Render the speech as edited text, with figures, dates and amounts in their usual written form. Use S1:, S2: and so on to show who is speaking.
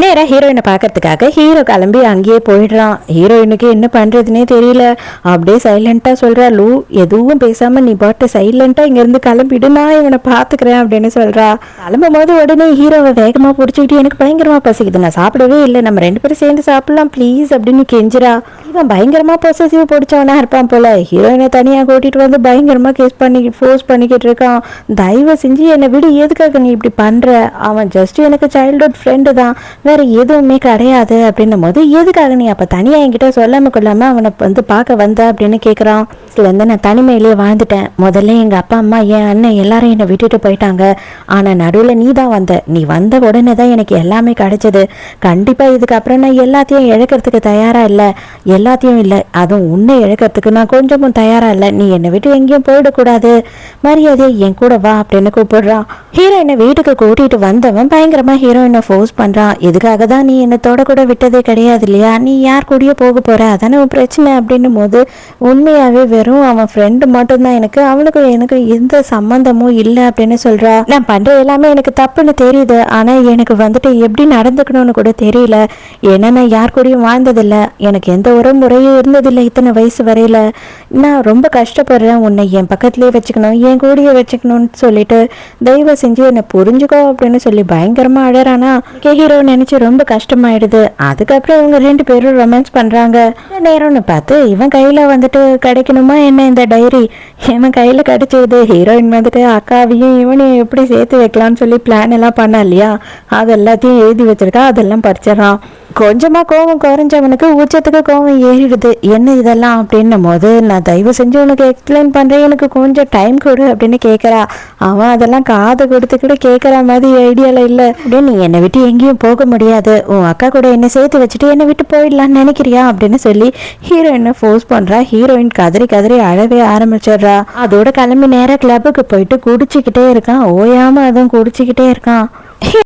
S1: நேரா ஹீரோயினை பார்க்கறதுக்காக ஹீரோ கிளம்பி அங்கேயே போயிடுறான். ஹீரோயினுக்கு என்ன பண்றதுன்னே தெரியல. அப்படியே சைலண்டா சொல்றா, லூ எதுவும் பேசாம நீ பாட்டு சைலண்டா இங்க இருந்து கிளம்பிடு, நான் இவனை பாத்துக்கிறேன் அப்படின்னு சொல்றா. கிளம்பும் போது உடனே ஹீரோவை வேகமா பிடிச்சிக்கிட்டு எனக்கு பயங்கரமா பசிக்குது, நான் சாப்பிடவே இல்லை, நம்ம 2 பேரும் சேர்ந்து சாப்பிடலாம் ப்ளீஸ் அப்படின்னு கெஞ்சிரா. இவன் பயங்கரமா பொசசிவ் பிடிச்சவனா இருப்பான் போல. ஹீரோயினை தனியா கூட்டிட்டு வந்து பயங்கரமா கேஸ் பண்ணி ஃபோர்ஸ் பண்ணிக்கிட்டு இருக்கான். தயவு செஞ்சு என்னை விடு, எதுக்காக நீ இப்படி பண்ற, அவன் ஜஸ்ட் எனக்கு சைல்ட்ஹுட் ஃப்ரெண்டு தான், வேற எதுவுமே கிடையாது அப்படின்னும் போது எதுக்காக நீ அப்ப தனியா என்கிட்ட சொல்லாம கொள்ளாம அவனை வந்து பார்க்க வந்த அப்படின்னு கேட்குறான். இருந்து நான் தனிமையிலேயே வாழ்ந்துட்டேன். முதல்ல எங்க அப்பா அம்மா என் அண்ணன் எல்லாரும் என்னை விட்டுட்டு போயிட்டாங்க. ஆனா நடுவில் நீ தான் வந்த, நீ வந்த உடனே தான் எனக்கு எல்லாமே கிடைச்சது. கண்டிப்பா இதுக்கப்புறம் நான் எல்லாத்தையும் இழக்கிறதுக்கு தயாரா இல்லை, எல்லாத்தையும் இல்லை, அதுவும் உன்னை இழக்கிறதுக்கு நான் கொஞ்சமும் தயாரா இல்லை. நீ என்னை விட்டு எங்கேயும் போயிடக்கூடாது, மரியாதையை என் கூட வா அப்படின்னு கூப்பிடுறான். ஹீரோயினை வீட்டுக்கு கூட்டிட்டு வந்தவன் பயங்கரமா ஹீரோயினை ஃபோர்ஸ் பண்றான். இதுக்காக தான் நீ என்னை தொட கூட விட்டதே கிடையாது இல்லையா, நீ யார் கூடயோ போக போற, அதானே உன் பிரச்சனை அப்படின்னும் போது உண்மையாவே வெறும் அவன் ஃப்ரெண்டு மட்டும்தான் எனக்கு, அவனுக்கு எனக்கு எந்த சம்பந்தமும் இல்லை அப்படின்னு சொல்றா. நான் பண்ற எல்லாமே எனக்கு தப்புன்னு தெரியுது, ஆனா எனக்கு வந்துட்டு எப்படி நடந்துக்கணும்னு கூட தெரியல. ஏன்னா நான் யார் கூடயும் வாழ்ந்ததில்லை, எனக்கு எந்த ஒரு முறையும் இருந்ததில்லை இத்தனை வயசு வரையில. நான் ரொம்ப கஷ்டப்படுறேன், உன்னை என் பக்கத்துலேயே வச்சுக்கணும், என் கூடயே வச்சுக்கணும்னு சொல்லிட்டு தயவு செஞ்சு என்னை புரிஞ்சுக்கோ அப்படின்னு சொல்லி பயங்கரமா அழறானா. ஹீரோ நினைச்சு ரொம்ப கஷ்டமாயிடுது. அதுக்கப்புறம் இவங்க 2 பேரும் ரொமான்ஸ் பண்றாங்க. நேரம்னு பார்த்து இவன் கையில வந்துட்டு கிடைக்கணுமா என்ன இந்த டைரி, இவன் கையில கிடைச்சது. ஹீரோயின் வந்துட்டு அக்காவையும் இவனையும் எப்படி சேர்த்து வைக்கலாம்னு சொல்லி பிளான் எல்லாம் பண்ணா இல்லையா, அது எல்லாத்தையும் எழுதி வச்சிருக்கா. அதெல்லாம் படிச்சிடறான். கொஞ்சமா கோவம் குறைஞ்சவனுக்கு உச்சத்துக்கு கோவம் ஏறிடுது. என்ன இதெல்லாம் அப்படின்னும் போது நான் தயவு செஞ்சு உனக்கு எக்ஸ்பிளைன் பண்றேன், எனக்கு கொஞ்சம் டைம் கொடு அப்படின்னு கேட்கறா. அவன் அதெல்லாம் காதை கொடுத்துக்கிட்டு கேட்கற மாதிரி ஐடியால இல்லை. அப்படியே நீ என்னை விட்டு எங்கேயும் போக முடியாது, உன் அக்கா கூட என்ன சேர்த்து வச்சுட்டு என்னை விட்டு போயிடலான்னு நினைக்கிறியா அப்படின்னு சொல்லி ஹீரோயினை ஃபோர்ஸ் பண்றா. ஹீரோயின் கதறி கதறி அழவே ஆரம்பிச்சிடுறா. அதோட கிளம்பி நேரம் கிளப்புக்கு போயிட்டு குடிச்சுக்கிட்டே இருக்கான். ஓயாம அதுவும் குடிச்சுக்கிட்டே இருக்கான்.